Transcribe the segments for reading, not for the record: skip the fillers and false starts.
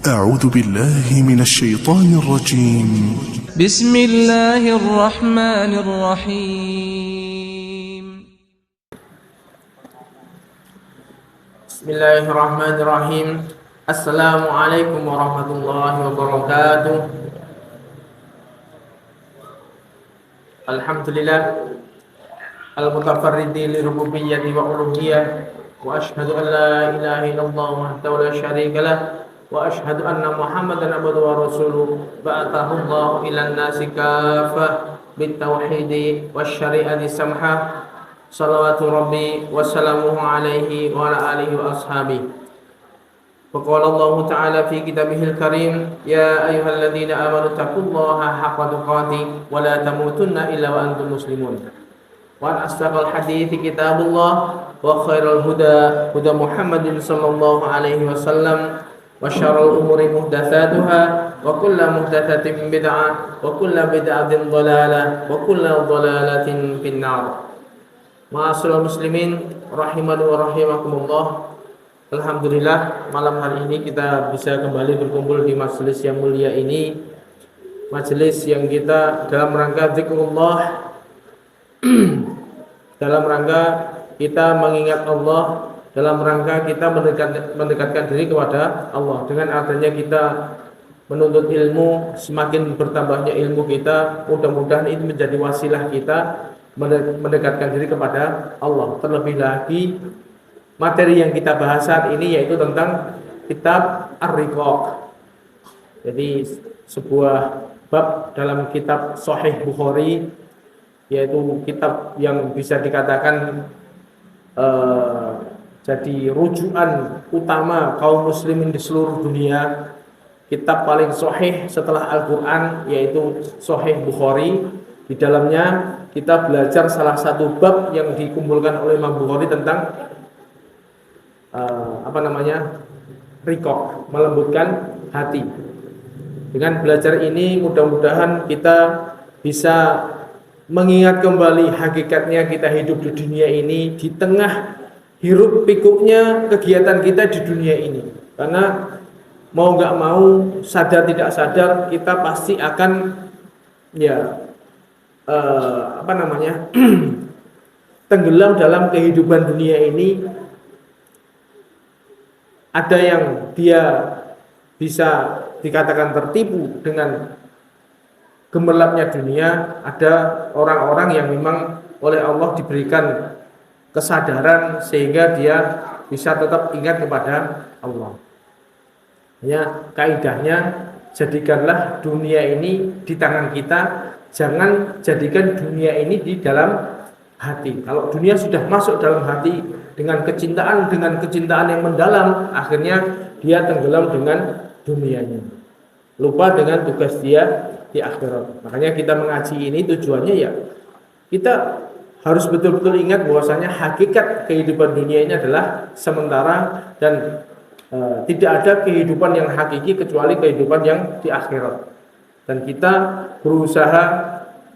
أعوذ بالله من الشيطان الرجيم. بسم الله الرحمن الرحيم. بسم الله الرحمن الرحيم. السلام عليكم ورحمة الله وبركاته. الحمد لله المتفرد لربوبية وألوهية، وأشهد أن لا إله إلا الله وحده لا شريك له، وأشهد أن محمدا عبده ورسوله بعثه الله إلى الناس كافة بالتوحيد والشريعة السمحة، صلوات ربي وسلامه عليه وعلى آله وأصحابه. وقال الله تعالى في كتابه الكريم: يا أيها الذين آمنوا اتقوا الله حق تقاته ولا تموتن إلا وأنتم مسلمون. وأن أصدق الحديث كتاب الله، وخير الهدى هدى محمد صلى الله عليه وسلم، وشر الأمور محدثاتها، وكل محدثة بدعة، وكل بدعة ضلالة، وكل ضلالة في النار. Ma'asyiral muslimin rahimani wa rahimakumullah. Alhamdulillah, malam hari ini kita bisa kembali berkumpul di majelis yang mulia ini, majelis yang kita dalam rangka zikrullah, dalam rangka kita mengingat Allah, dalam rangka kita mendekatkan diri kepada Allah. Dengan adanya kita menuntut ilmu, semakin bertambahnya ilmu kita, mudah-mudahan ini menjadi wasilah kita mendekatkan diri kepada Allah. Terlebih lagi materi yang kita bahas saat ini yaitu tentang kitab Ar-Riqaq. Jadi sebuah bab dalam kitab Sahih Bukhari, yaitu kitab yang bisa dikatakan jadi rujukan utama kaum muslimin di seluruh dunia. Kitab paling sahih setelah Al-Quran yaitu Sahih Bukhari. Di dalamnya kita belajar salah satu bab yang dikumpulkan oleh Imam Bukhari tentang riqaq, melembutkan hati. Dengan belajar ini mudah-mudahan kita bisa mengingat kembali hakikatnya kita hidup di dunia ini, di tengah hiruk pikuknya kegiatan kita di dunia ini. Karena mau gak mau, sadar tidak sadar, kita pasti akan tenggelam dalam kehidupan dunia ini. Ada yang dia bisa dikatakan tertipu dengan gemerlapnya dunia, ada orang-orang yang memang oleh Allah diberikan kesadaran sehingga dia bisa tetap ingat kepada Allah. Kaidahnya, jadikanlah dunia ini di tangan kita, jangan jadikan dunia ini di dalam hati. Kalau dunia sudah masuk dalam hati dengan kecintaan yang mendalam, akhirnya dia tenggelam dengan dunianya, lupa dengan tugas dia di akhirat. Makanya kita mengaji ini tujuannya kita harus betul-betul ingat bahwasanya hakikat kehidupan dunia ini adalah sementara dan tidak ada kehidupan yang hakiki kecuali kehidupan yang di akhirat. Dan kita berusaha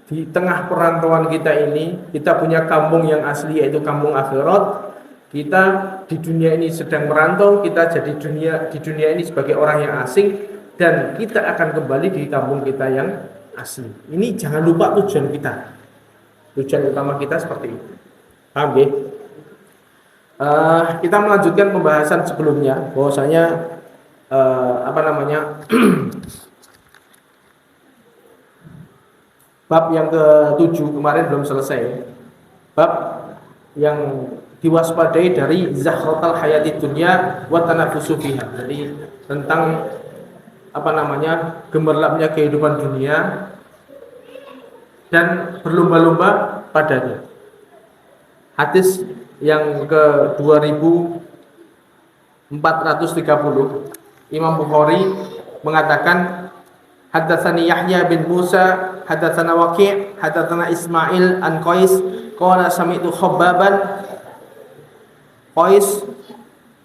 di tengah perantauan kita ini, kita punya kampung yang asli yaitu kampung akhirat. Kita di dunia ini sedang merantau, kita jadi di dunia ini sebagai orang yang asing, dan kita akan kembali di kampung kita yang asli. Ini jangan lupa tujuan kita. Tujuan utama kita seperti itu. Paham ya? Kita melanjutkan pembahasan sebelumnya bahwasanya bab yang ke-7 kemarin belum selesai. Bab yang diwaspadai dari zakhratal hayati dunya wa tanafusu fiha. Jadi tentang gemerlapnya kehidupan dunia dan berlomba-lomba padanya. Hadis yang ke-2430, Imam Bukhari mengatakan, haddatsani Yahya bin Musa, haddatsana Waqi', haddatsana Ismail an Qais, qala sami'tu Khabbaban. Qais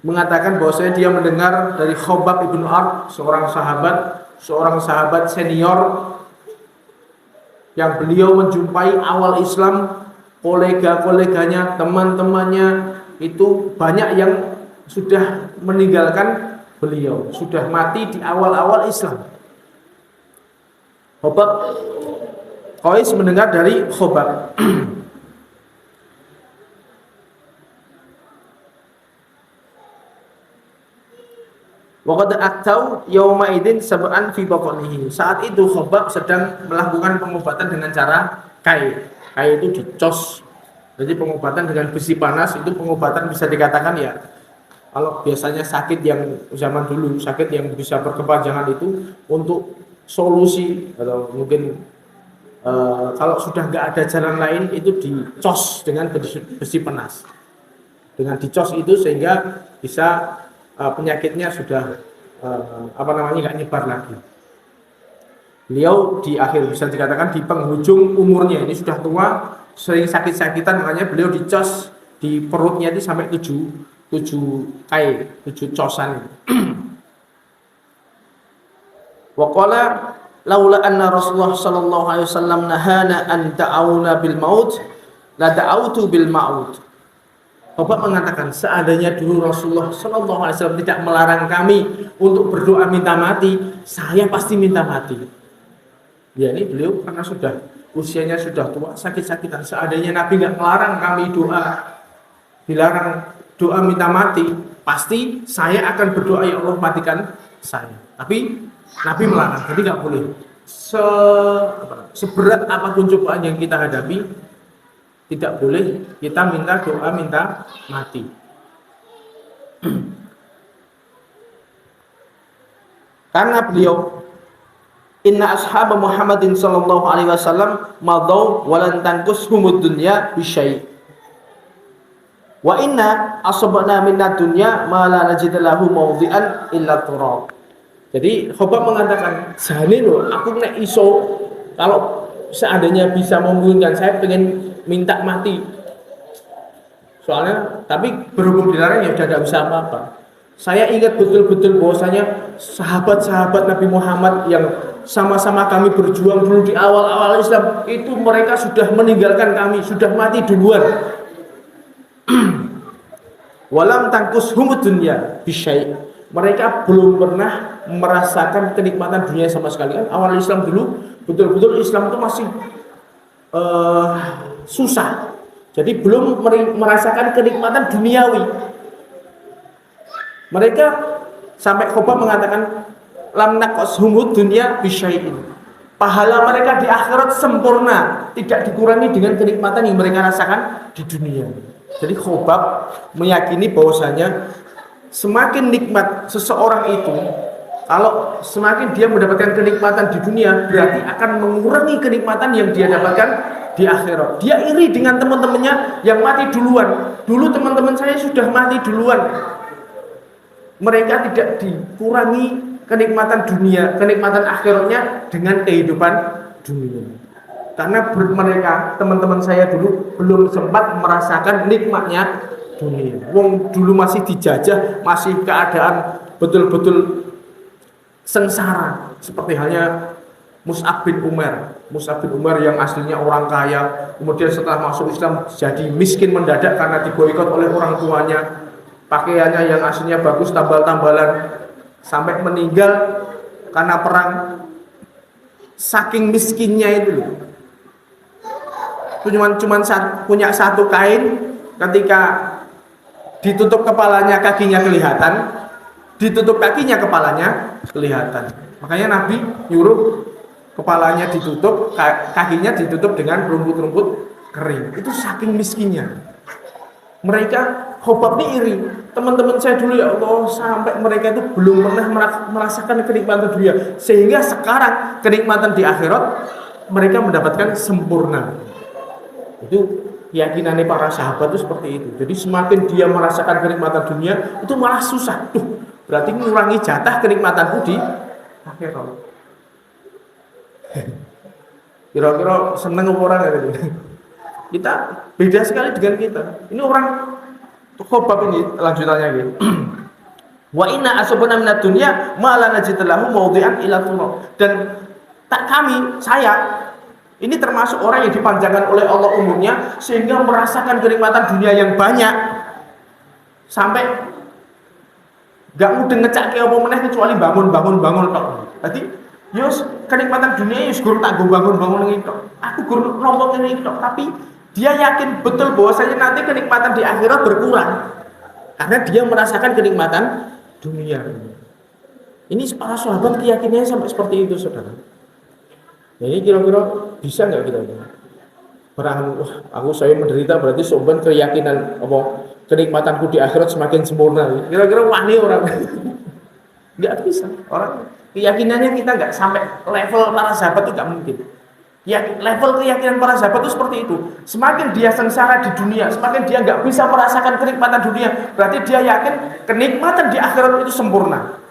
mengatakan bahwasanya dia mendengar dari Khabbab ibnu Ard, seorang sahabat senior yang beliau menjumpai awal Islam. Kolega-koleganya, teman-temannya itu banyak yang sudah meninggalkan beliau sudah mati di awal-awal Islam. Khobab, Qais mendengar dari Khobab. Waqad aktau yauma idzin sab'an fi batnihi. Saat itu Khobab sedang melakukan pengobatan dengan cara kai. Kai itu dicos. Jadi pengobatan dengan besi panas itu pengobatan bisa dikatakan ya. Kalau biasanya sakit yang zaman dulu, sakit yang bisa berkepanjangan itu untuk solusi atau mungkin kalau sudah nggak ada jalan lain itu dicos dengan besi panas. Dengan dicos itu sehingga bisa penyakitnya sudah nggak nyebar lagi. Beliau di akhir bisa dikatakan di penghujung umurnya, ini sudah tua, sering sakit-sakitan, makanya beliau dicos di perutnya itu sampai 7 cosan. Wa qala laula anna Rasulullah sallallahu alaihi wasallam nahana an ta'awuna bil maut la da'autu bil maut. Bapak mengatakan seandainya dulu Rasulullah sallallahu alaihi wasallam tidak melarang kami untuk berdoa minta mati, saya pasti minta mati. Ya ini beliau karena sudah usianya sudah tua, sakit-sakitan. Seandainya Nabi nggak melarang kami dilarang doa minta mati, pasti saya akan berdoa ya Allah matikan saya. Tapi Nabi melarang, jadi nggak boleh. Seberat apapun cobaan yang kita hadapi, tidak boleh kita minta doa minta mati. Karena beliau inna ashab Muhammadin sallallahu alaihi wasallam madaw walan tanqushumud dunya bisyai. Wa inna asabna minad dunya ma la najid lahu mawdhi'an illa turab. Jadi Khobab mengatakan, "Jane lho, aku nek iso kalau seandainya bisa memungkinkan saya pengen minta mati." Soalnya tapi berhubung dilarang ya udah enggak bisa apa-apa. Saya ingat betul-betul bahwasanya sahabat-sahabat Nabi Muhammad yang sama-sama kami berjuang dulu di awal-awal Islam itu mereka sudah meninggalkan kami, sudah mati duluan. Walam tangkus humud dunya bisyai. Mereka belum pernah merasakan kenikmatan dunia sama sekali. Kan awal Islam dulu betul-betul Islam itu masih susah. Jadi belum merasakan kenikmatan duniawi. Mereka sampai Khobab mengatakan lam naqashumud dunya bisyai'in. Pahala mereka di akhirat sempurna, tidak dikurangi dengan kenikmatan yang mereka rasakan di dunia. Jadi Khobab meyakini bahwasanya semakin nikmat seseorang itu, kalau semakin dia mendapatkan kenikmatan di dunia, berarti akan mengurangi kenikmatan yang dia dapatkan di akhirat. Dia iri dengan teman-temannya yang mati duluan. Dulu teman-teman saya sudah mati duluan. Mereka tidak dikurangi kenikmatan dunia, kenikmatan akhiratnya dengan kehidupan dunia. Karena mereka, teman-teman saya dulu belum sempat merasakan nikmatnya dunia. Wong dulu masih dijajah, masih keadaan betul-betul sengsara. Seperti halnya Mus'ab bin Umar. Mus'ab bin Umar yang aslinya orang kaya, kemudian setelah masuk Islam jadi miskin mendadak karena diboikot oleh orang tuanya. Pakaiannya yang aslinya bagus, tambal-tambalan, sampai meninggal karena perang. Saking miskinnya itu loh. Cuman punya satu kain, ketika ditutup kepalanya kakinya kelihatan, ditutup kakinya kepalanya kelihatan. Makanya Nabi nyuruh kepalanya ditutup, kakinya ditutup dengan rumput-rumput kering. Itu saking miskinnya. Mereka Khobab ini iri. Teman-teman saya dulu ya Allah, sampai mereka itu belum pernah merasakan kenikmatan dunia, sehingga sekarang kenikmatan di akhirat mereka mendapatkan sempurna. Itu keyakinannya para sahabat itu seperti itu. Jadi semakin dia merasakan kenikmatan dunia itu malah susah. Berarti mengurangi jatah kenikmatanku di akhirat. Kira-kira seneng orang ya gitu. Kita beda sekali dengan kita. Ini orang Khobab ini lanjutannya gitu. Wa inna asabana minad dunya ma la najid lahu mawdhi'an ila turab. Dan saya ini termasuk orang yang dipanjangkan oleh Allah umurnya sehingga merasakan kenikmatan dunia yang banyak sampai Gak mudeng ngecake apa meneh kecuali bangun tok. Dadi yo kenikmatan dunia yo guru tak bangun ngene tok. Aku guru nampa ngene tok, tapi dia yakin betul bahwasanya nanti kenikmatan di akhirat berkurang karena dia merasakan kenikmatan dunia. Ini para sahabat keyakinannya sampai seperti itu, saudara. Ini kira-kira bisa nggak kita? Perang, saya menderita berarti sobat keyakinan apa kenikmatanku di akhirat semakin sempurna. Kira-kira wani orang nggak bisa. Orang keyakinannya kita nggak sampai level para sahabat itu nggak mungkin. Ya, level keyakinan para sahabat itu seperti itu. Semakin dia sengsara di dunia, semakin dia nggak bisa merasakan kenikmatan dunia, berarti dia yakin kenikmatan di akhirat itu sempurna.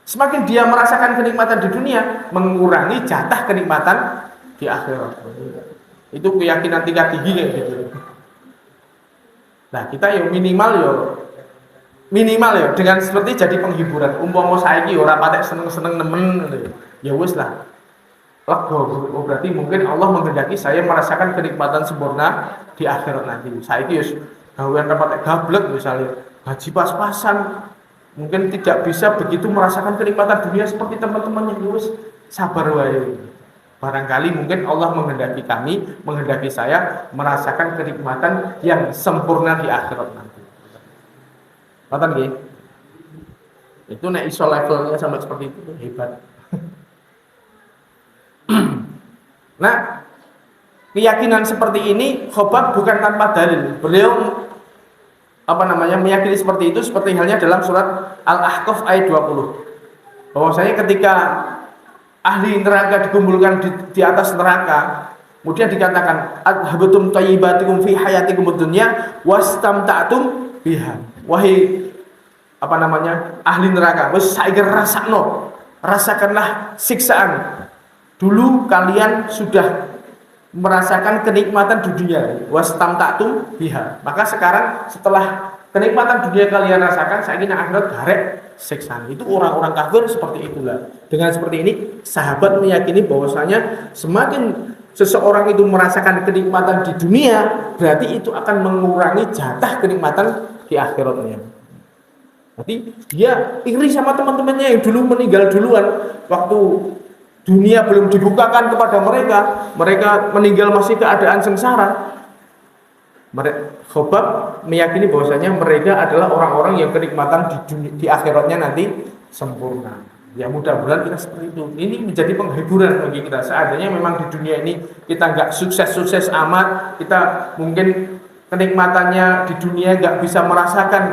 Semakin dia merasakan kenikmatan di dunia, mengurangi jatah kenikmatan di akhirat. Itu keyakinan tingkat tinggi kayak gitu. Nah, kita ya minimal ya dengan seperti jadi penghiburan. Umpama saiki ora patek seneng-seneng nemen, ya wis lah. Oh, berarti mungkin Allah menghendaki saya merasakan kenikmatan sempurna di akhirat nanti. Saiki ya gawean patek gablek misalnya, gaji pas-pasan, mungkin tidak bisa begitu merasakan kenikmatan dunia seperti teman-teman yang lulus. Sabar wae. Barangkali mungkin Allah menghendaki saya merasakan kenikmatan yang sempurna di akhirat nanti. Paham nggih? Itu nek iso levelnya sampai seperti itu hebat. Nah, keyakinan seperti ini Khobab bukan tanpa dalil. Beliau meyakini seperti itu seperti halnya dalam surat Al-Ahqaf ayat 20. Bahwasanya ketika ahli neraka dikumpulkan di atas neraka, kemudian dikatakan adhabatum thayyibatikum fi hayatikum dunya wastamta'tum biha. Wahai ahli neraka, wis saiki rasakanlah siksaan. Dulu kalian sudah merasakan kenikmatan di dunia, wastamta'tum biha. Maka sekarang setelah kenikmatan dunia kalian rasakan, saiki nang akhirat garek siksaan. Itu orang-orang kafir seperti itulah. Dengan seperti ini, sahabat meyakini bahwasanya semakin seseorang itu merasakan kenikmatan di dunia, berarti itu akan mengurangi jatah kenikmatan di akhiratnya. Berarti dia iri sama teman-temannya yang dulu meninggal duluan waktu dunia belum dibukakan kepada mereka meninggal masih keadaan sengsara. Khobab meyakini bahwasanya mereka adalah orang-orang yang kenikmatan di akhiratnya nanti sempurna. Ya mudah-mudahan kita seperti itu. Ini menjadi penghiburan bagi kita. Seandainya memang di dunia ini kita nggak sukses-sukses amat, kita mungkin kenikmatannya di dunia nggak bisa merasakan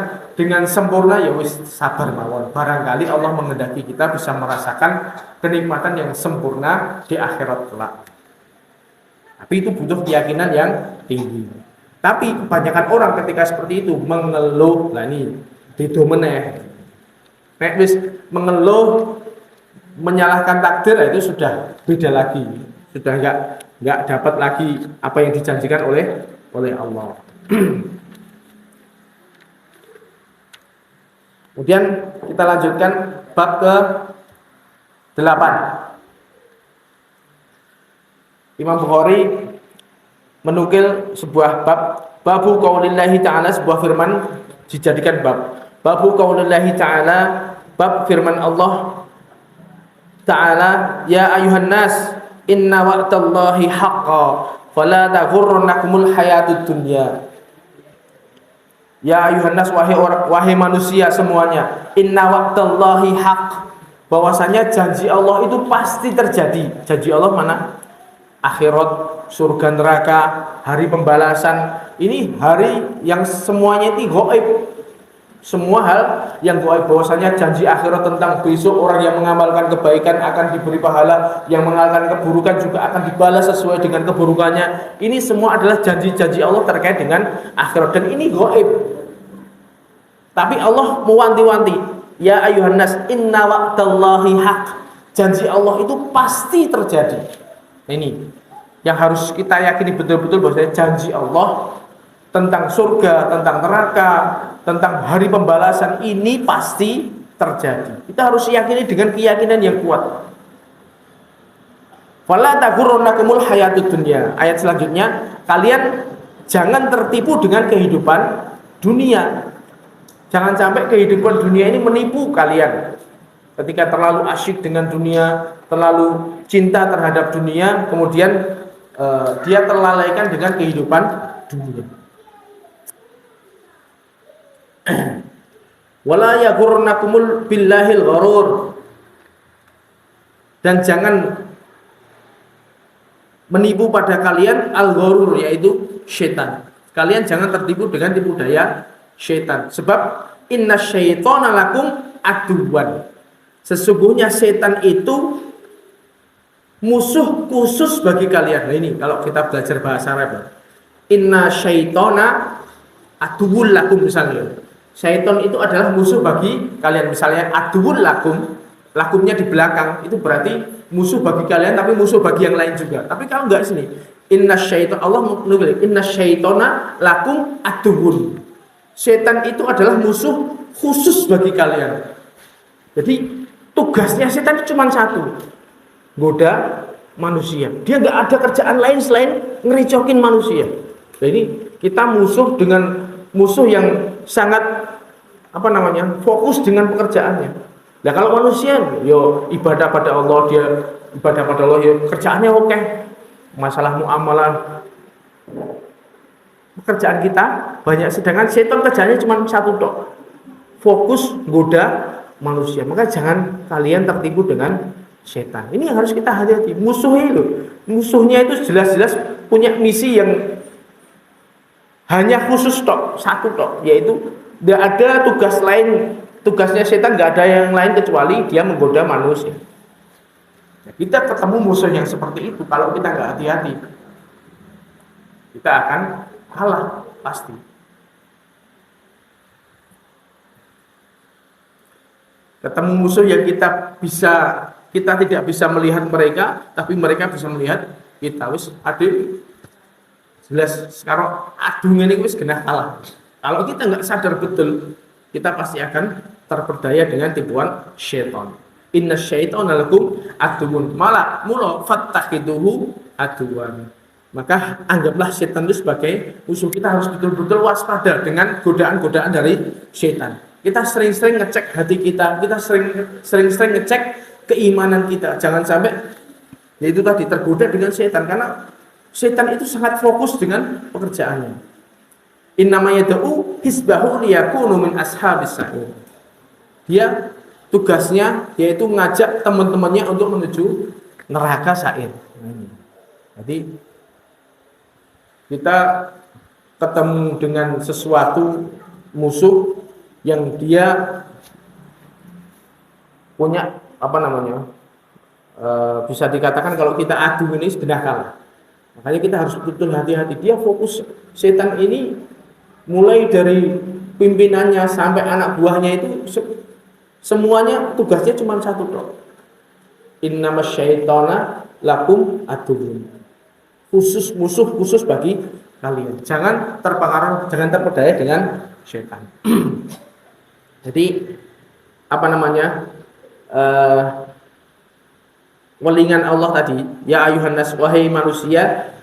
dengan sempurna, ya wis sabar mawon. Barangkali Allah menghendaki kita bisa merasakan kenikmatan yang sempurna di akhirat kelak. Tapi itu butuh keyakinan yang tinggi. Tapi kebanyakan orang ketika seperti itu mengeluh, lah ini dido meneh. Nek wis mengeluh menyalahkan takdir, itu sudah beda lagi. Sudah enggak dapat lagi apa yang dijanjikan oleh Allah. Kemudian kita lanjutkan bab ke-8. Imam Bukhari menukil sebuah babu qaulillahi ta'ala, sebuah firman dijadikan bab. Babu qaulillahi ta'ala, bab firman Allah Ta'ala, ya ayuhan nas inna wa'tallahi haqqan fala taghurrannakumul hayatud dunya. Ya ayuhan nas, wahai manusia semuanya, inna wa'tallahi haqq, bahwasanya janji Allah itu pasti terjadi. Janji Allah mana? Akhirat, surga neraka, hari pembalasan. Ini hari yang semuanya itu gaib. Semua hal yang gaib, bahwasanya janji akhirat tentang besok orang yang mengamalkan kebaikan akan diberi pahala, yang mengamalkan keburukan juga akan dibalas sesuai dengan keburukannya. Ini semua adalah janji-janji Allah terkait dengan akhirat, dan ini gaib. Tapi Allah mewanti-wanti, ya ayuhan nas inna wa'tallahi haq, janji Allah itu pasti terjadi. Ini yang harus kita yakini betul-betul, bahwasanya janji Allah tentang surga, tentang neraka, tentang hari pembalasan ini pasti terjadi. Kita harus yakini dengan keyakinan yang kuat. Fala taghurrannakumul hayatud dunya. Ayat selanjutnya, kalian jangan tertipu dengan kehidupan dunia. Jangan sampai kehidupan dunia ini menipu kalian. Ketika terlalu asyik dengan dunia, terlalu cinta terhadap dunia, kemudian dia terlalaikan dengan kehidupan dunia. Wala yaghurnakumul billahil gharur. Dan jangan menipu pada kalian al-gharur, yaitu syaitan. Kalian jangan tertipu dengan tipu daya syaitan. Sebab innasyaitona lakum aduwan. Sesungguhnya syaitan itu musuh khusus bagi kalian. Nah ini kalau kita belajar bahasa Arab. Innasyaitona aduwwul lakum misalnya. Syaitan itu adalah musuh bagi kalian. Misalnya aduwwul lakum, lakumnya di belakang, itu berarti musuh bagi kalian tapi musuh bagi yang lain juga. Tapi kalau enggak sini, innasyaiton, Allah menulis innasyaitona lakum aduwwun. Setan itu adalah musuh khusus bagi kalian. Jadi tugasnya setan itu cuma satu, goda manusia. Dia nggak ada kerjaan lain selain ngericokin manusia. Jadi kita musuh dengan musuh yang sangat fokus dengan pekerjaannya. Nah kalau manusia, yo ibadah pada Allah, dia ibadah pada Allah, ya kerjaannya oke. Masalah muamalah, pekerjaan kita banyak, sedangkan setan kerjanya cuma satu tok, fokus goda manusia. Maka jangan kalian tertipu dengan setan. Ini yang harus kita hati-hati. Musuhnya itu jelas-jelas punya misi yang hanya khusus tok, satu tok, yaitu tidak ada tugas lain. Tugasnya setan tidak ada yang lain kecuali dia menggoda manusia. Nah, kita ketemu musuh yang seperti itu, kalau kita nggak hati-hati, kita akan kalah pasti. Ketemu musuh yang kita tidak bisa melihat mereka, tapi mereka bisa melihat kita. Wis adik jelas sekarang adungan ini wis kena kalah. Kalau kita nggak sadar betul, kita pasti akan terperdaya dengan tipuan syaitan. Inna syaitana lakum aduwwun. Malah mula fattakhiduhu aduwan. Maka anggaplah setan itu sebagai musuh. Kita harus betul-betul waspada dengan godaan-godaan dari setan. Kita sering-sering ngecek hati kita, kita sering-sering ngecek keimanan kita. Jangan sampai yaitu tadi tergoda dengan setan, karena setan itu sangat fokus dengan pekerjaannya. Innama yad'u hisbahu liyakunu min ashabis sa'ir. Dia tugasnya yaitu ngajak teman-temannya untuk menuju neraka sa'ir. Jadi kita ketemu dengan sesuatu musuh yang dia punya bisa dikatakan kalau kita adu ini sudah kalah. Makanya kita harus betul hati-hati. Dia fokus, setan ini mulai dari pimpinannya sampai anak buahnya itu semuanya tugasnya cuma satu tok. Innamas syaitana lakum aduwwun. Khusus musuh khusus bagi kalian. Jangan terpengaruh, jangan terpedaya dengan setan. Jadi welingan Allah tadi, ya ayuhan nas, wahai manusia,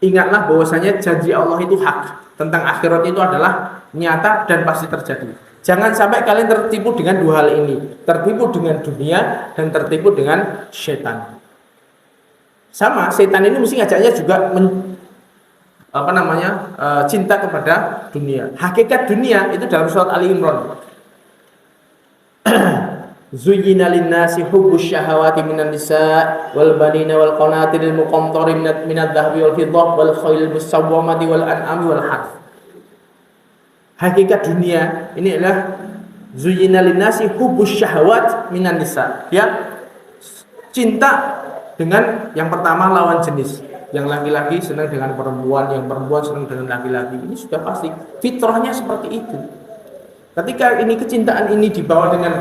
ingatlah bahwasanya janji Allah itu hak, tentang akhirat itu adalah nyata dan pasti terjadi. Jangan sampai kalian tertipu dengan dua hal ini, tertipu dengan dunia dan tertipu dengan setan. Sama, setan ini mesti ngajaknya juga cinta kepada dunia. Hakikat dunia itu dalam surat Ali Imran. Zuyyina lin-nasi hubbus syahawati minan nisa' wal banina wal qanatiril muqantari minadh dhahabi wal fiddah wal khailil musawwamati wal an'ami wal harth. Hakikat dunia ini adalah zuyyina lin-nasi hubbus syahawat minan nisa'. Ya, cinta dengan yang pertama lawan jenis. Yang laki-laki senang dengan perempuan, yang perempuan senang dengan laki-laki. Ini sudah pasti fitrahnya seperti itu. Ketika ini kecintaan ini dibawa dengan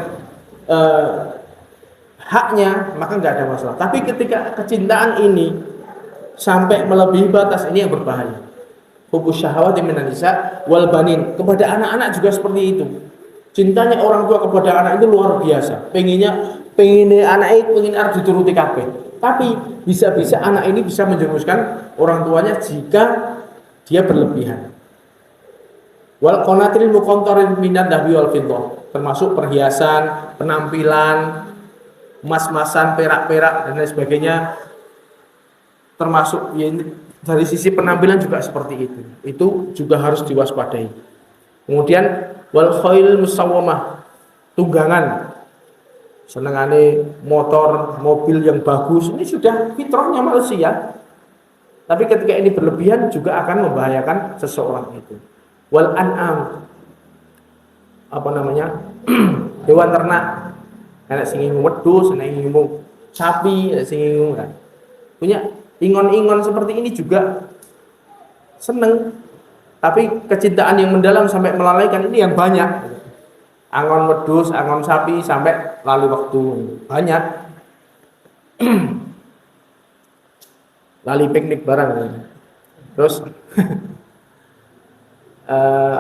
haknya, maka nggak ada masalah. Tapi ketika kecintaan ini sampai melebihi batas, ini yang berbahaya. Hubbus syahawati minan nisa wal banin. Kepada anak-anak juga seperti itu. Cintanya orang tua kepada anak itu luar biasa. Pengen anak itu pengen harus dituruti kabeh. Tapi bisa-bisa anak ini bisa menjerumuskan orang tuanya jika dia berlebihan. Wal qanatiril muqantarin minad dhahabi wal fiddah, termasuk perhiasan, penampilan, emas-emasan, perak-perak dan lain sebagainya. Termasuk ya, dari sisi penampilan juga seperti itu. Itu juga harus diwaspadai. Kemudian wal khail musawwamah, tunggangan. Senengane motor, mobil yang bagus, ini sudah fitrahnya manusia. Tapi ketika ini berlebihan juga akan membahayakan seseorang itu. Wal an'am, apa namanya? Hewan ternak. Ada sing ngingung wedhus, ada sing ngingung sapi, ada sing ngingung kan. Punya ingon-ingon seperti ini juga seneng. Tapi kecintaan yang mendalam sampai melalaikan ini yang banyak. Angon wedhus, angon sapi sampai lali waktu. Banyak. Lali piknik bareng. Terus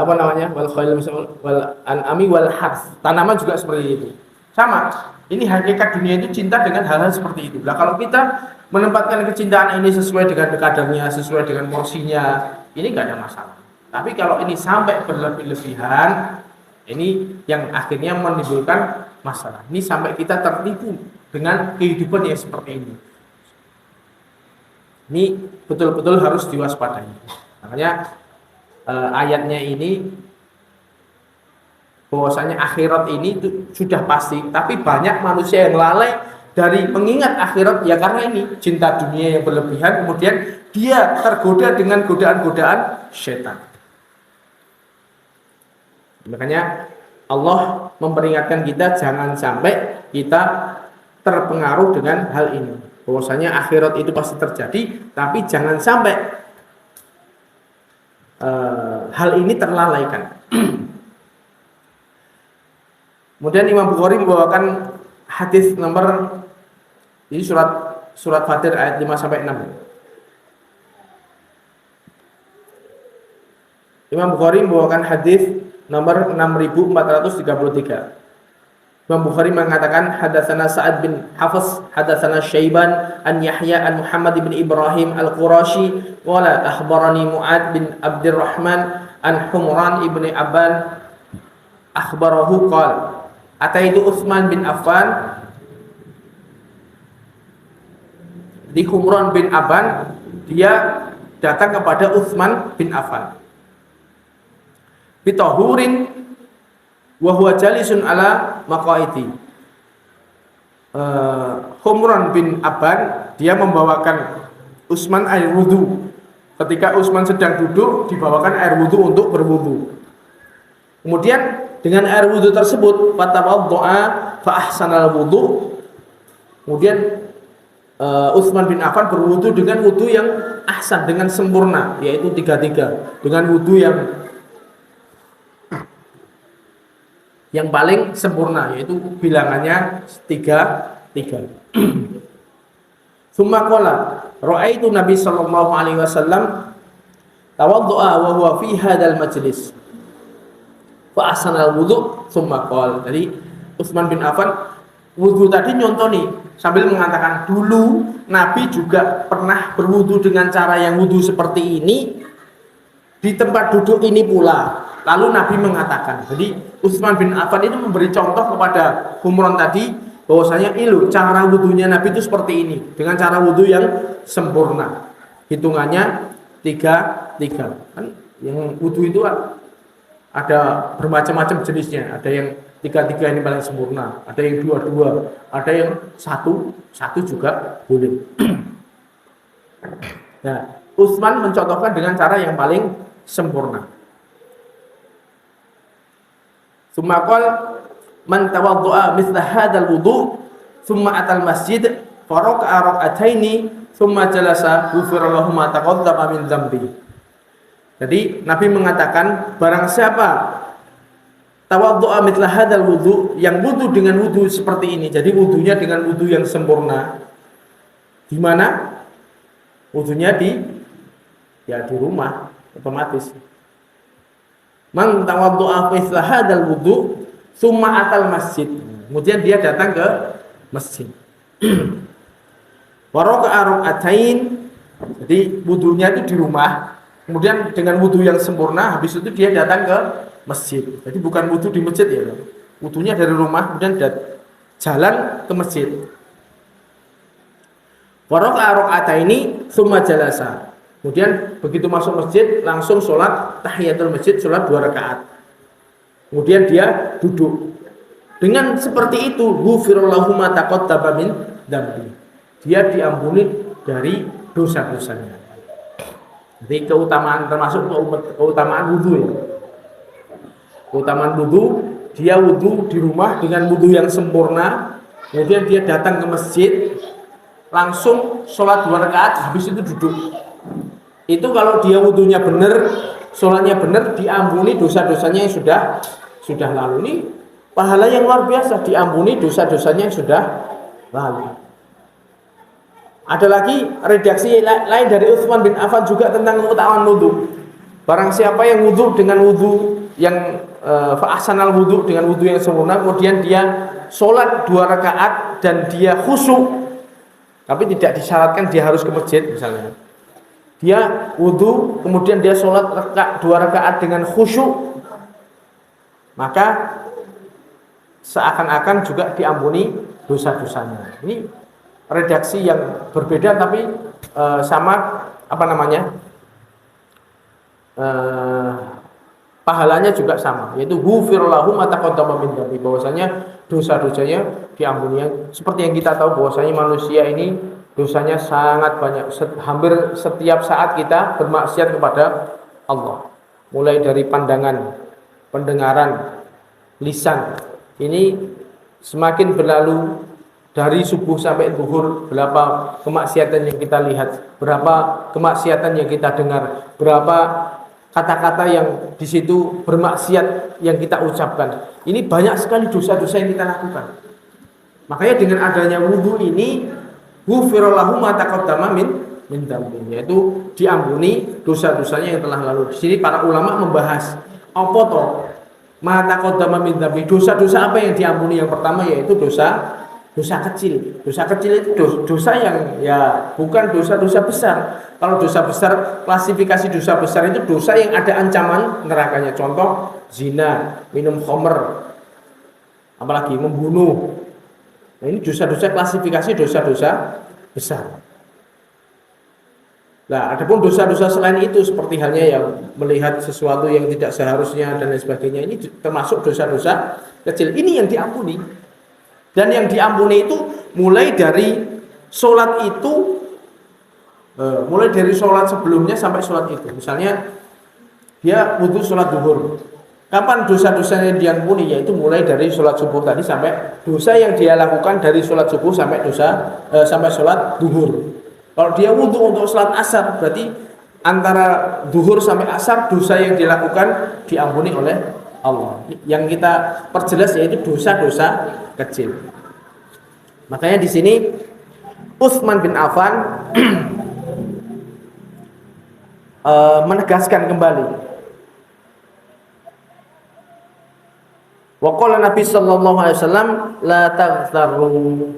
apa namanya? Wal khail wal an'ami wal harth. Tanaman juga seperti itu. Sama. Ini hakikat dunia itu cinta dengan hal-hal seperti itu. Nah, kalau kita menempatkan kecintaan ini sesuai dengan kadarnya, sesuai dengan porsinya, ini enggak ada masalah. Tapi kalau ini sampai berlebih-lebihan, ini yang akhirnya menimbulkan masalah. Ini sampai kita tertipu dengan kehidupan yang seperti ini. Ini betul-betul harus diwaspadai. Makanya ayatnya ini bahwasanya akhirat ini sudah pasti, tapi banyak manusia yang lalai dari mengingat akhirat ya karena ini cinta dunia yang berlebihan, kemudian dia tergoda dengan godaan-godaan setan. Makanya Allah memperingatkan kita jangan sampai kita terpengaruh dengan hal ini. Bahwasanya akhirat itu pasti terjadi, tapi jangan sampai hal ini terlalaikan. Kemudian Imam Bukhari membawakan hadis nomor ini surat Fatir ayat 5 sampai 6. Imam Bukhari membawakan hadis nomor 6433. Imam Bukhari mengatakan hadatsana Sa'ad bin Hafs, hadatsana Syaiban an Yahya an Muhammad bin Ibrahim al-Qurashi wala akhbarani Mu'ad bin Abdurrahman an Humran ibn Abban akhbarahu qala ataitu Utsman bin Affan. Di Humran bin Abban dia datang kepada Utsman bin Affan bitahurin wa huwa jalisun ala maqaidi. Humran bin Abban dia membawakan Utsman air wudu. Ketika Utsman sedang duduk, dibawakan air wudu untuk berwudu. Kemudian dengan air wudu tersebut fatawaddo'a fa ahsanal wudu. Kemudian Utsman bin Affan berwudu dengan wudu yang ahsan, dengan sempurna, yaitu 3-3, dengan wudu yang paling sempurna, yaitu bilangannya 3-3. Tsumma qala ra'aitu Nabi sallallahu alaihi wasallam tawaddo'a wa huwa fi hadzal majlis fa ahsanal wudu tsumma qala. Jadi Utsman bin Affan wudu tadi nyontoni sambil mengatakan dulu Nabi juga pernah berwudu dengan cara yang wudu seperti ini di tempat duduk ini pula. Lalu Nabi mengatakan, jadi Utsman bin Affan itu memberi contoh kepada Humran tadi bahwasanya cara wudunya Nabi itu seperti ini, dengan cara wudu yang sempurna. Hitungannya 3-3. Kan yang wudu itu ada bermacam-macam jenisnya, ada yang 3-3 ini paling sempurna, ada yang 2-2, ada yang 1 juga boleh. Nah, Utsman mencontohkan dengan cara yang paling sempurna. Tsumma qala man tawaddo'a mithla hadzal wudu tsumma atal masjid fa raka'a rak'ataini tsumma jalasa ghufira lahu ma taqaddama min dzambi. Jadi Nabi mengatakan barang siapa tawaddo'a mithla hadzal wudu, yang wudu dengan wudu seperti ini, jadi wudunya dengan wudu yang sempurna. Di mana? Wudunya di rumah otomatis. Man tawaddo'a mithla hadzal wudu tsumma atal masjid. Kemudian dia datang ke masjid. Wa raka'a rak'atain. Jadi wudunya itu di rumah, Kemudian dengan wudu yang sempurna, habis itu dia datang ke masjid. Jadi bukan wudu di masjid ya. Wudunya dari rumah, kemudian jalan ke masjid. Waraka rakaataini tsumma jalasa. Kemudian begitu masuk masjid langsung sholat tahiyatul masjid, sholat 2 rakaat. Kemudian dia duduk. Dengan seperti itu, ghufirallahu ma taqaddama min dzambi. Dia diampuni dari dosa-dosanya. Jadi keutamaan, termasuk keutamaan wudu ya. Keutamaan wudu, dia wudu di rumah dengan wudu yang sempurna. Kemudian dia datang ke masjid, langsung sholat 2 rakaat, habis itu duduk. Itu kalau dia wudunya benar, sholatnya benar, diampuni dosa-dosanya yang sudah lalu. Ini pahala yang luar biasa, diampuni dosa-dosanya yang sudah lalu. Ada lagi redaksi lain dari Utsman bin Affan juga tentang keutamaan wudu. Barang siapa yang wudu dengan wudu yang fa'ahsanal wudu, dengan wudu yang sempurna, kemudian dia sholat 2 rakaat dan dia khusyuk, tapi tidak disyaratkan dia harus ke masjid misalnya. Dia wudu, kemudian dia sholat 2 rakaat dengan khusyuk, maka seakan-akan juga diampuni dosa-dosanya. Ini redaksi yang berbeda tapi sama pahalanya juga sama, yaitu ghufirallahu ma taqaddama min dzambi, bahwasanya dosa-dosanya diampuni. Seperti yang kita tahu bahwasanya manusia ini dosanya sangat banyak, hampir setiap saat kita bermaksiat kepada Allah. Mulai dari pandangan, pendengaran, lisan. Ini semakin berlalu dari subuh sampai zuhur, berapa kemaksiatan yang kita lihat, berapa kemaksiatan yang kita dengar, berapa kata-kata yang di situ bermaksiat yang kita ucapkan. Ini banyak sekali dosa-dosa yang kita lakukan. Makanya dengan adanya wudu ini, ghufirallahu ma taqaddama min dzambi, yaitu diampuni dosa-dosanya yang telah lalu. Di sini para ulama membahas apa toh ma taqaddama min dzambi, dosa-dosa apa yang diampuni? Yang pertama yaitu dosa kecil. Dosa kecil itu dosa yang ya bukan dosa-dosa besar. Kalau dosa besar, klasifikasi dosa besar itu dosa yang ada ancaman nerakanya. Contoh zina, minum khamr, apalagi membunuh. Nah, ini dosa-dosa klasifikasi dosa-dosa besar. Nah, adapun dosa-dosa selain itu seperti halnya yang melihat sesuatu yang tidak seharusnya dan lain sebagainya, ini termasuk dosa-dosa kecil. Ini yang diampuni. Dan yang diampuni itu mulai dari sholat itu, mulai dari sholat sebelumnya sampai sholat itu. Misalnya dia wudu sholat zuhur. Kapan dosa-dosanya diampuni? Yaitu mulai dari sholat subuh tadi sampai dosa yang dia lakukan dari sholat subuh sampai sampai sholat zuhur. Kalau dia wudu untuk sholat asar, berarti antara zuhur sampai asar dosa yang dilakukan diampuni oleh Allah. Yang kita perjelas yaitu dosa-dosa kecil. Makanya di sini Utsman bin Affan menegaskan kembali. Wa qala Nabi sallallahu alaihi wasallam la taghtaru,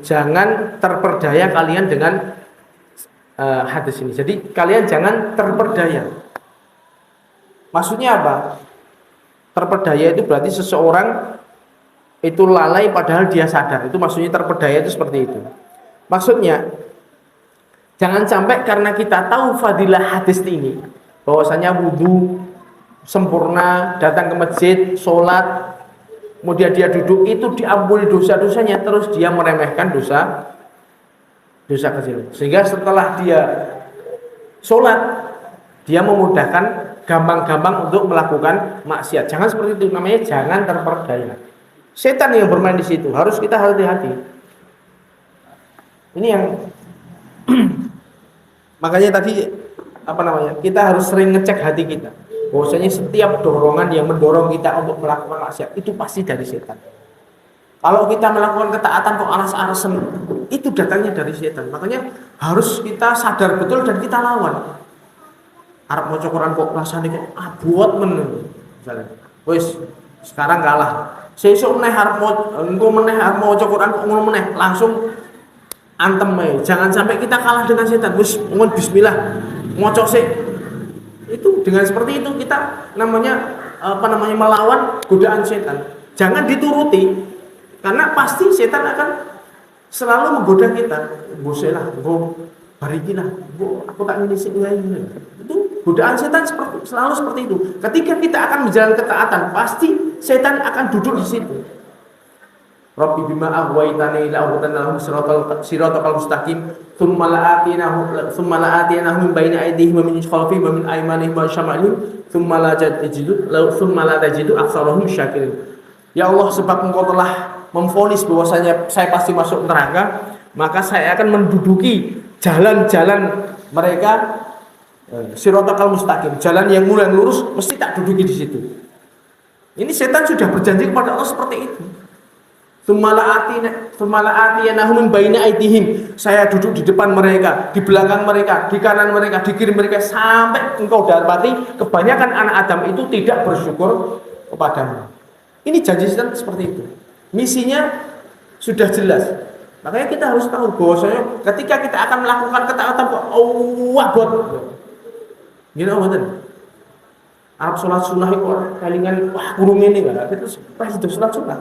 jangan terperdaya kalian dengan hadis ini. Jadi kalian jangan terperdaya. Maksudnya apa? Terperdaya itu berarti seseorang itu lalai padahal dia sadar. Itu maksudnya terperdaya itu seperti itu. Maksudnya jangan sampai karena kita tahu fadilah hadis ini, bahwasanya wudu sempurna, datang ke masjid, sholat, kemudian dia duduk, itu diampuni dosa-dosanya, terus dia meremehkan dosa kecil. Sehingga setelah dia sholat, dia memudahkan gampang-gampang untuk melakukan maksiat. Jangan seperti itu, namanya jangan terperdaya. Setan yang bermain di situ, harus kita hati-hati. Ini yang makanya tadi kita harus sering ngecek hati kita. Bahwasanya setiap dorongan yang mendorong kita untuk melakukan maksiat itu pasti dari setan. Kalau kita melakukan ketaatan kok alas-alasan, itu datangnya dari setan. Makanya harus kita sadar betul dan kita lawan. Arep maca Quran kok rasane kok buat men. Misalnya, wis sekarang kalah. Sesuk meneh arep maca Quran kok ngono meneh, langsung antem ae. Jangan sampai kita kalah dengan setan. Wis bismillah, maca sik. Itu dengan seperti itu kita melawan godaan setan. Jangan dituruti, karena pasti setan akan selalu menggoda kita. Boselah, barikilah, aku tak ini sih ini. Itu godaan setan selalu seperti itu. Ketika kita akan menjalankan ketaatan, pasti setan akan duduk di situ. Rabbi bima aghwaytani la ughwiyannahum siratal mustaqim thumma la'atinahum min bayni aydihim wa min khalfihim wa min aymanihim wa syamalihim thumma la tajidu aktsarahum syakirin. Ya Allah, sebab Engkau telah memvonis bahwasanya saya pasti masuk neraka, maka saya akan menduduki jalan-jalan mereka, siratal mustaqim, jalan yang mulai lurus, mesti tak duduki di situ. Ini setan sudah berjanji kepada Allah seperti itu. Tsummala'atiyanahum min baini aydihim. Saya duduk di depan mereka, di belakang mereka, di kanan mereka, di kiri mereka, sampai engkau dapati kebanyakan anak Adam itu tidak bersyukur kepadamu. Ini janji setan seperti itu. Misinya sudah jelas. Makanya kita harus tahu bahwasanya ketika kita akan melakukan ketaatan kok buat gini betul. Arab sholat sunnah itu kalingan kurung ini enggak. Itu pas itu sholat sunnah.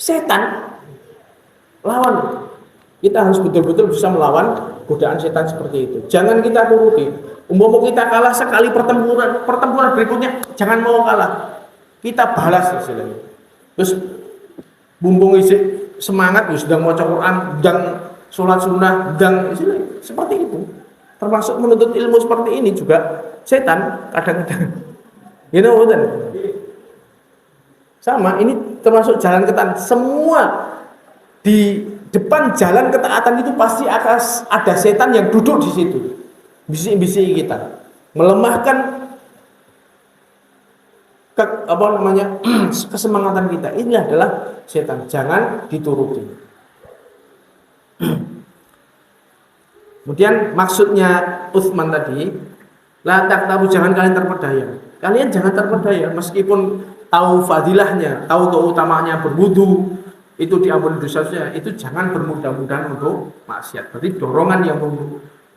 Setan lawan. Kita harus betul-betul bisa melawan godaan setan seperti itu. Jangan kita turuti. Umpama kita kalah sekali pertempuran berikutnya jangan mau kalah. Kita balas istilahnya. Terus bumbung isi semangat sedang baca Quran, sedang sholat sunnah, sedang istilahnya seperti itu. Termasuk menuntut ilmu seperti ini juga setan kadang-kadang. Betul. Sama, ini termasuk jalan ketaatan. Semua di depan jalan ketaatan itu pasti akan ada setan yang duduk di situ, bisik-bisik kita, melemahkan kesemangatan kita. Ini adalah setan. Jangan dituruti. Kemudian maksudnya Utsman tadi, la taqtabu, jangan kalian terpedaya. Kalian jangan terpedaya meskipun tahu fadilahnya, tahu keutamaannya berwudu, itu diampuni dosanya, itu jangan bermudah-mudahan untuk maksiat. Berarti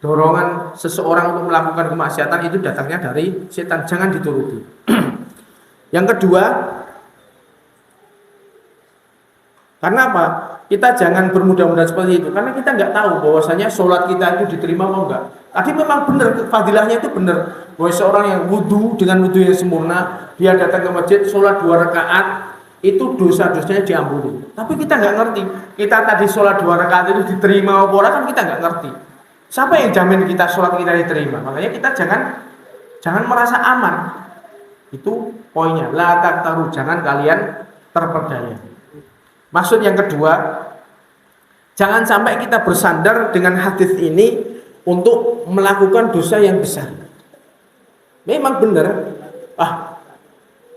dorongan seseorang untuk melakukan kemaksiatan itu datangnya dari setan, jangan dituruti. Yang kedua, karena apa? Kita jangan bermudah-mudahan seperti itu, karena kita nggak tahu bahwasanya sholat kita itu diterima atau enggak. Tadi memang benar, fadilahnya itu benar. Bahwa seorang yang wudu dengan wudu yang sempurna, dia datang ke masjid, sholat 2 rakaat, itu dosa-dosanya diampuni. Tapi kita nggak ngerti, kita tadi sholat 2 rakaat itu diterima atau kan kita nggak ngerti. Siapa yang jamin kita sholat kita diterima? Makanya kita jangan merasa aman. Itu poinnya. La taqtaru, jangan kalian terpedaya. Maksud yang kedua, jangan sampai kita bersandar dengan hadis ini untuk melakukan dosa yang besar. Memang benar,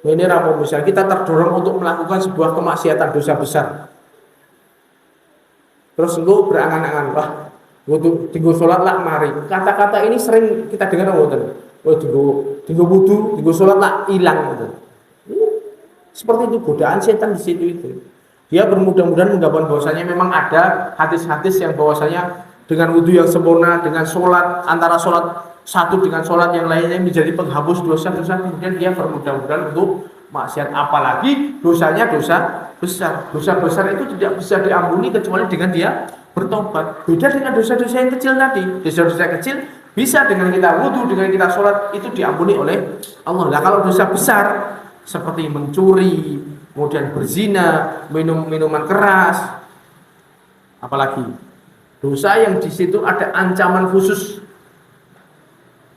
ini rapo besar, kita terdorong untuk melakukan sebuah kemaksiatan dosa besar. Terus lu berangan-angan, tinggal sholat lah mari. Kata-kata ini sering kita dengar tinggal wudu, tinggal sholat lah hilang gitu. Seperti itu godaan setan di situ itu. Dia bermudah-mudahan menggabarkan bahwasanya memang ada hadis-hadis yang bahwasanya dengan wudu yang sempurna, dengan sholat, antara sholat satu dengan sholat yang lainnya menjadi penghapus dosa-dosa, kemudian dia bermudah-mudahan untuk maksiat. Apalagi dosanya dosa besar. Dosa besar itu tidak bisa diampuni kecuali dengan dia bertobat. Beda dengan dosa-dosa yang kecil tadi. Dosa-dosa kecil bisa dengan kita wudu, dengan kita sholat, itu diampuni oleh Allah. Nah, kalau dosa besar seperti mencuri, kemudian berzina, minum minuman keras, apalagi dosa yang di situ ada ancaman khusus,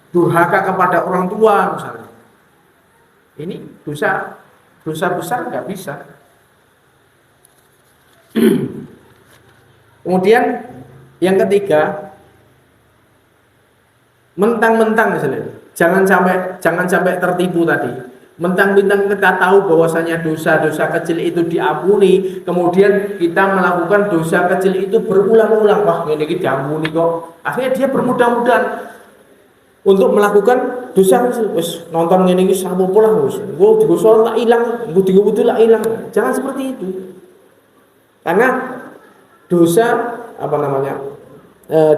durhaka kepada orang tua misalnya, ini dosa besar nggak bisa. Kemudian yang ketiga, mentang-mentang misalnya, jangan sampai tertipu tadi. Mentang-mentang kita tahu bahwasanya dosa-dosa kecil itu diampuni, kemudian kita melakukan dosa kecil itu berulang-ulang, ini diampuni kok. Akhirnya dia bermudah-mudahan untuk melakukan dosa kecil. Nonton ini sama pola gue sholat tak hilang, gue wudu tak hilang. Jangan seperti itu. Karena dosa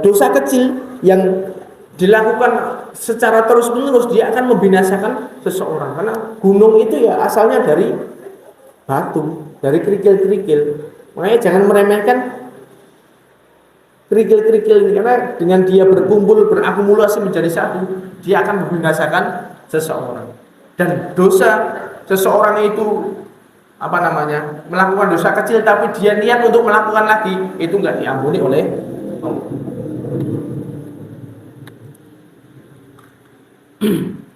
dosa kecil yang dilakukan secara terus-menerus, dia akan membinasakan seseorang. Karena gunung itu ya asalnya dari batu, dari kerikil-kerikil. Makanya jangan meremehkan kerikil-kerikil ini, karena dengan dia berkumpul, berakumulasi menjadi satu, dia akan membinasakan seseorang. Dan dosa seseorang itu melakukan dosa kecil tapi dia niat untuk melakukan lagi, itu enggak diampuni oleh Allah.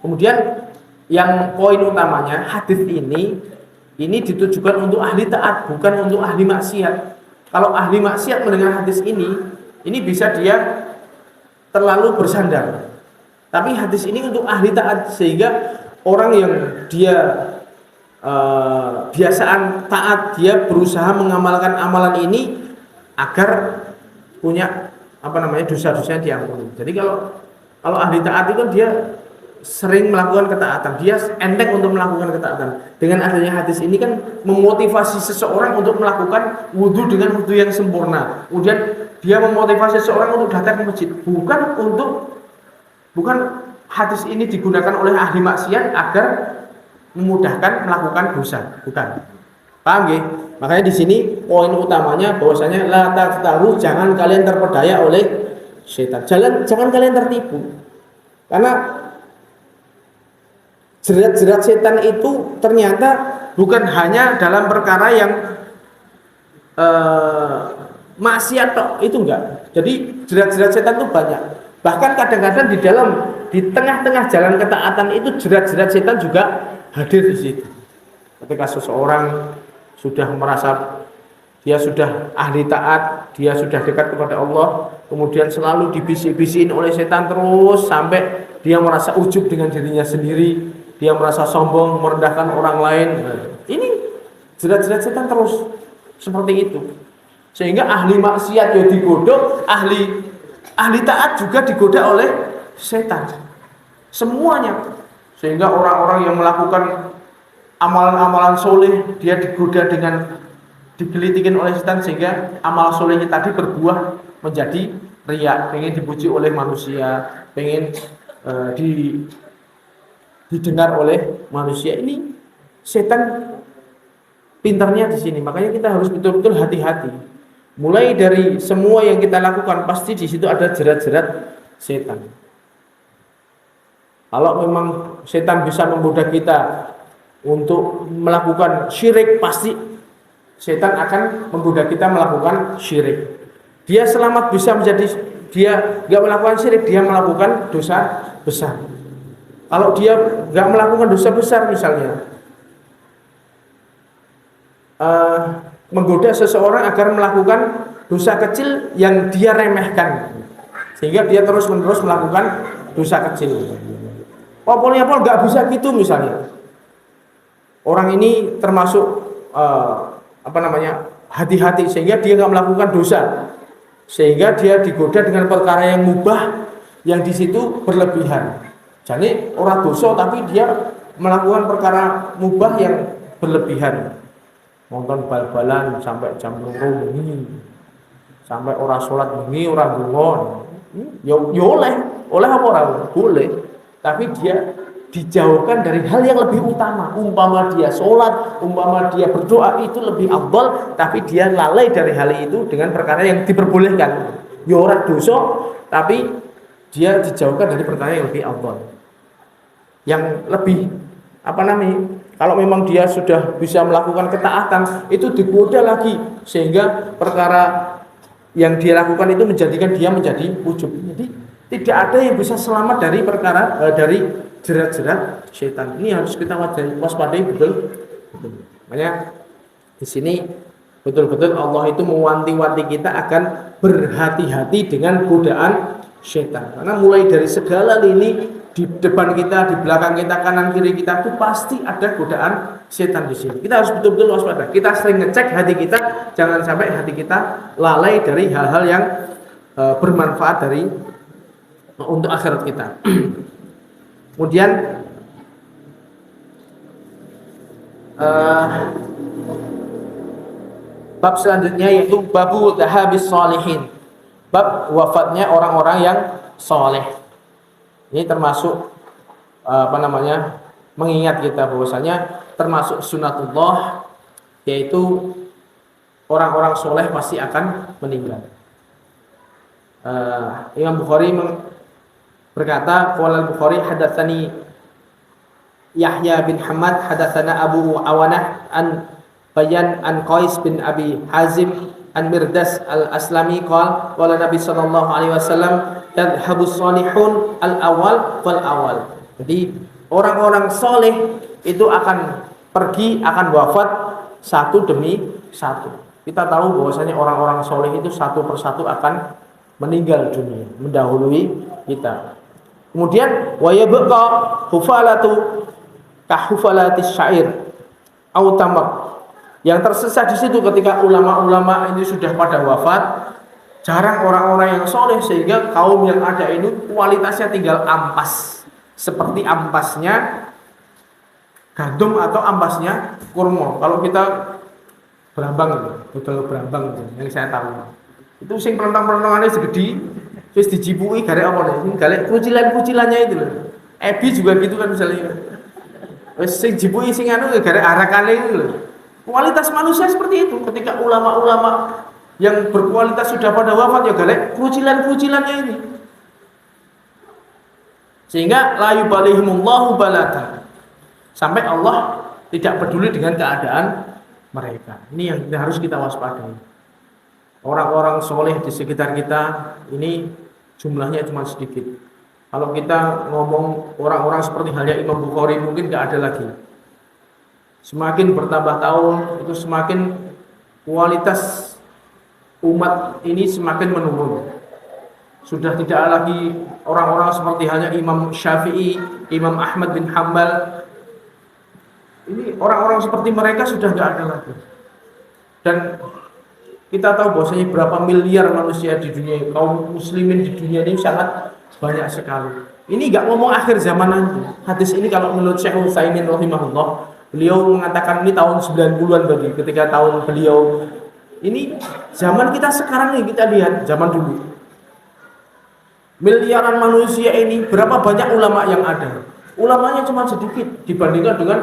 Kemudian yang poin utamanya, hadis ini ditujukan untuk ahli taat, bukan untuk ahli maksiat. Kalau ahli maksiat mendengar hadis ini bisa dia terlalu bersandar. Tapi hadis ini untuk ahli taat, sehingga orang yang dia biasaan taat, dia berusaha mengamalkan amalan ini agar punya dosa-dosanya diampuni. Jadi kalau ahli taat itu kan dia sering melakukan ketaatan, dia enteng untuk melakukan ketaatan. Dengan adanya hadis ini kan memotivasi seseorang untuk melakukan wudu dengan wudu yang sempurna. Kemudian dia memotivasi seseorang untuk datang ke masjid. Bukan hadis ini digunakan oleh ahli maksiat agar memudahkan melakukan dosa, bukan. Paham nggih? Makanya di sini poin utamanya bahwasanya la taftaru, jangan kalian terpedaya oleh setan. Jangan kalian tertipu. Karena jerat-jerat setan itu ternyata bukan hanya dalam perkara yang maksiat tok, itu enggak. Jadi jerat-jerat setan itu banyak. Bahkan kadang-kadang di tengah-tengah jalan ketaatan itu jerat-jerat setan juga hadir di situ. Ketika seseorang sudah merasa dia sudah ahli taat, dia sudah dekat kepada Allah, kemudian selalu dibisik-bisikin oleh setan terus sampai dia merasa ujub dengan dirinya sendiri, dia merasa sombong, merendahkan orang lain. Ini jerat-jerat setan terus seperti itu. Sehingga ahli maksiat ya digoda, ahli taat juga digoda oleh setan. Semuanya. Sehingga orang-orang yang melakukan amalan-amalan soleh, dia digoda dengan digelitikin oleh setan, sehingga amal solehnya tadi berbuah menjadi riya, pengen dipuji oleh manusia, pengen didengar oleh manusia. Ini setan pintarnya di sini. Makanya kita harus betul-betul hati-hati. Mulai dari semua yang kita lakukan pasti di situ ada jerat-jerat setan. Kalau memang setan bisa menggoda kita untuk melakukan syirik, pasti setan akan menggoda kita melakukan syirik. Dia selamat bisa menjadi, dia nggak melakukan syirik, dia melakukan dosa besar. Kalau dia nggak melakukan dosa besar, misalnya menggoda seseorang agar melakukan dosa kecil yang dia remehkan, sehingga dia terus-menerus melakukan dosa kecil. Pokoknya nggak bisa gitu misalnya. Orang ini termasuk hati-hati, sehingga dia nggak melakukan dosa, sehingga dia digoda dengan perkara yang mubah, yang di situ berlebihan. Jadi orang dosa tapi dia melakukan perkara mubah yang berlebihan. Nonton bal-balan sampai jam 2 bengi, sampai orang sholat bengi, orang dungon. Ya oleh apa orang? Boleh. Tapi dia dijauhkan dari hal yang lebih utama. Umpama dia sholat, umpama dia berdoa, itu lebih afdal, tapi dia lalai dari hal itu dengan perkara yang diperbolehkan. Ya orang dosa, tapi dia dijauhkan dari perkara yang lebih afdal, yang lebih kalau memang dia sudah bisa melakukan ketaatan, itu digoda lagi, sehingga perkara yang dia lakukan itu menjadikan dia menjadi ujub. Jadi tidak ada yang bisa selamat dari perkara dari jerat-jerat setan. Ini harus kita waspadai betul. Makanya di sini betul-betul Allah itu mewanti-wanti kita akan berhati-hati dengan godaan setan. Karena mulai dari segala lini, di depan kita, di belakang kita, kanan kiri kita, itu pasti ada godaan setan di sini. Kita harus betul-betul waspada. Kita sering ngecek hati kita, jangan sampai hati kita lalai dari hal-hal yang bermanfaat untuk akhirat kita. Kemudian bab selanjutnya yaitu babu dhahabis sholihin, bab wafatnya orang-orang yang soleh. Ini termasuk mengingat kita bahwasanya termasuk sunatullah, yaitu orang-orang soleh pasti akan meninggal. Imam Bukhari berkata, qala Bukhari hadatsani Yahya bin Hamad hadatsana Abu Awanah an Bayan an Qais bin Abi Hazim an Mirdas al-Aslami qala qala Nabi sallallahu alaihi wasallam yadhhabus salihun al-awwal fal awal. Jadi orang-orang soleh itu akan pergi, akan wafat satu demi satu. Kita tahu bahwasanya orang-orang soleh itu satu persatu akan meninggal dunia, mendahului kita. Kemudian wa yabqa hufalatu kahufalatis syair au tamar. Yang tersisa di situ ketika ulama-ulama ini sudah pada wafat, jarang orang-orang yang soleh, sehingga kaum yang ada ini kualitasnya tinggal ampas, seperti ampasnya gandum atau ampasnya kurma. Kalau kita berambang itu, betul berambang itu, yang saya tahu. Itu sing pelentang-pelentangannya segede, terus dijipui garek apa nih? Garek kucilan-kucilannya itu loh. Ebi juga gitu kan misalnya. Terus sing jipui sing anu garek arakane itu loh. Kualitas manusia seperti itu. Ketika ulama-ulama yang berkualitas sudah pada wafat, ya galek kerucilan-kerucilannya ini. Sehingga la yubalihimullahu balata. Sampai Allah tidak peduli dengan keadaan mereka. Ini yang harus kita waspadai. Orang-orang soleh di sekitar kita ini jumlahnya cuma sedikit. Kalau kita ngomong orang-orang seperti halnya Imam Bukhari, mungkin gak ada lagi. Semakin bertambah tahun, itu semakin kualitas umat ini semakin menurun. Sudah tidak lagi orang-orang seperti halnya Imam Syafi'i, Imam Ahmad bin Hanbal. Ini orang-orang seperti mereka sudah tidak ada lagi. Dan kita tahu bahwasanya berapa miliar manusia di dunia, kaum muslimin di dunia ini sangat banyak sekali. Ini enggak ngomong akhir zaman nanti. Hadis ini kalau menurut Syekh Utsaimin rahimahullah, beliau mengatakan ini tahun 90-an tadi, ketika tahun beliau ini zaman kita sekarang nih, kita lihat zaman dulu. Miliaran manusia ini, berapa banyak ulama yang ada? Ulamanya cuma sedikit dibandingkan dengan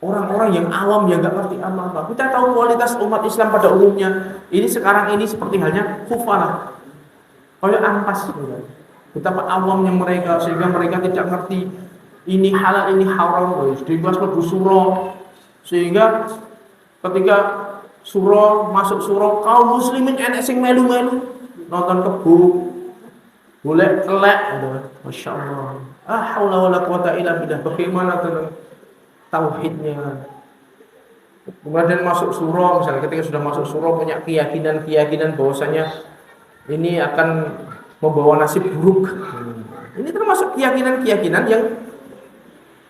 orang-orang yang awam yang nggak ngerti apa-apa. Kita tahu kualitas umat Islam pada umumnya. Ini sekarang ini seperti halnya kufalah, kayak ampas. Betapa awamnya mereka, sehingga mereka tidak ngerti ini halal, ini haram, guys. Dibahas lebu surah, sehingga ketika surah masuk surah, kaum muslimin enek sing melu-melu nonton kebu, boleh telek, masya Allah. Haula wala quwata illa billah. Bagaimana tauhidnya? Kemudian masuk surah, misalnya ketika sudah masuk surah punya keyakinan bahwasanya ini akan membawa nasib buruk. Ini termasuk keyakinan yang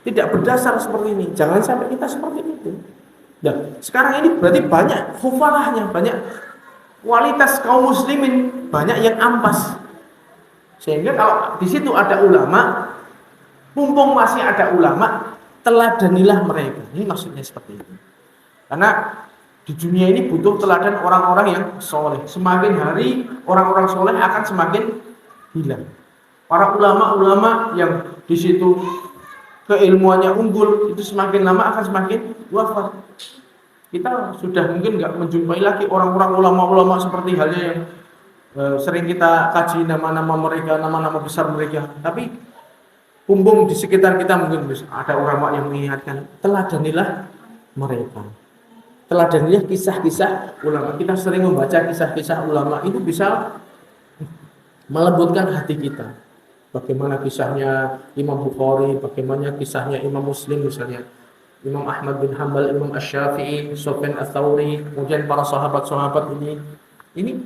tidak berdasar seperti ini. Jangan sampai kita seperti itu. Nah, sekarang ini berarti banyak khufalahnya, banyak kualitas kaum muslimin, banyak yang ampas. Sehingga kalau di situ ada ulama, mumpung masih ada ulama, teladanilah mereka. Ini maksudnya seperti itu. Karena di dunia ini butuh teladan orang-orang yang soleh. Semakin hari orang-orang soleh akan semakin hilang. Para ulama-ulama yang di situ keilmuannya unggul itu semakin lama akan semakin wafat. Kita sudah mungkin nggak menjumpai lagi orang-orang ulama-ulama seperti halnya yang sering kita kaji nama-nama mereka, nama-nama besar mereka. Tapi bumbung di sekitar kita mungkin ada ulama yang mengingatkan, teladanilah mereka. Teladanilah kisah-kisah ulama. Kita sering membaca kisah-kisah ulama, itu bisa melembutkan hati kita. Bagaimana kisahnya Imam Bukhari, bagaimana kisahnya Imam Muslim misalnya, Imam Ahmad bin Hanbal, Imam Asy-Syafi'i, Sufyan Ats-Tsauri, kemudian para sahabat-sahabat ini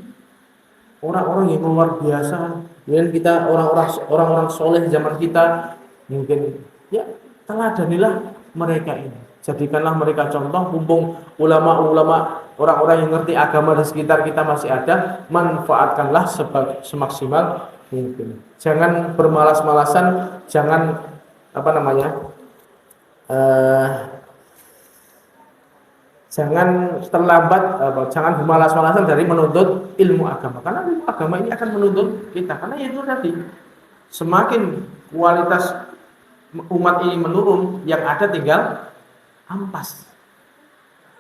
orang-orang yang luar biasa. Dan kita orang-orang soleh zaman kita, mungkin ya teladanilah mereka ini. Jadikanlah mereka contoh, mumpung ulama-ulama, orang-orang yang ngerti agama di sekitar kita masih ada, manfaatkanlah semaksimal mungkin. Jangan bermalas-malasan, jangan jangan terlambat, jangan bermalas-malasan dari menuntut ilmu agama. Karena ilmu agama ini akan menuntut kita. Karena itu tadi semakin kualitas umat ini menurun, yang ada tinggal ampas.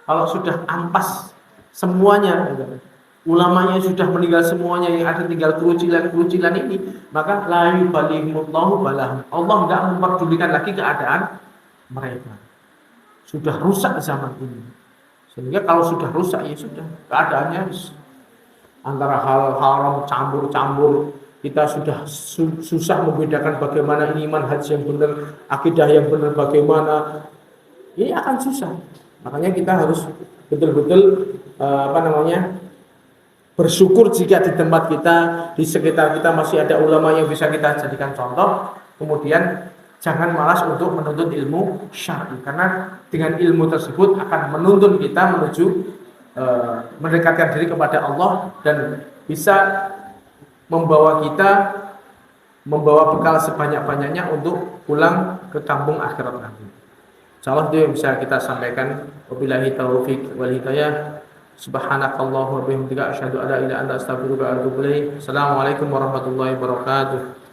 Kalau sudah ampas semuanya, ulamanya sudah meninggal semuanya, yang ada tinggal kerucilan ini, maka la yubalihimullahu balahum. Allah tidak memperdulikan lagi keadaan mereka. Sudah rusak zaman ini. Sehingga kalau sudah rusak, ya sudah, keadaannya antara hal haram campur-campur. Kita sudah susah membedakan bagaimana iman haji yang benar, akidah yang benar bagaimana. Ini akan susah. Makanya kita harus betul-betul bersyukur jika di tempat kita, di sekitar kita masih ada ulama yang bisa kita jadikan contoh. Kemudian jangan malas untuk menuntut ilmu syar'i, karena dengan ilmu tersebut akan menuntun kita menuju mendekatkan diri kepada Allah dan bisa membawa bekal sebanyak-banyaknya untuk pulang ke kampung akhirat nanti. Insyaallah itu yang bisa kita sampaikan. Wabillahi taufiq wal hidayah. Subhanakallahumma wa bihamdika asyhadu an la ilaha illa anta astaghfiruka wa atubu ilaik. Assalamualaikum warahmatullahi wabarakatuh.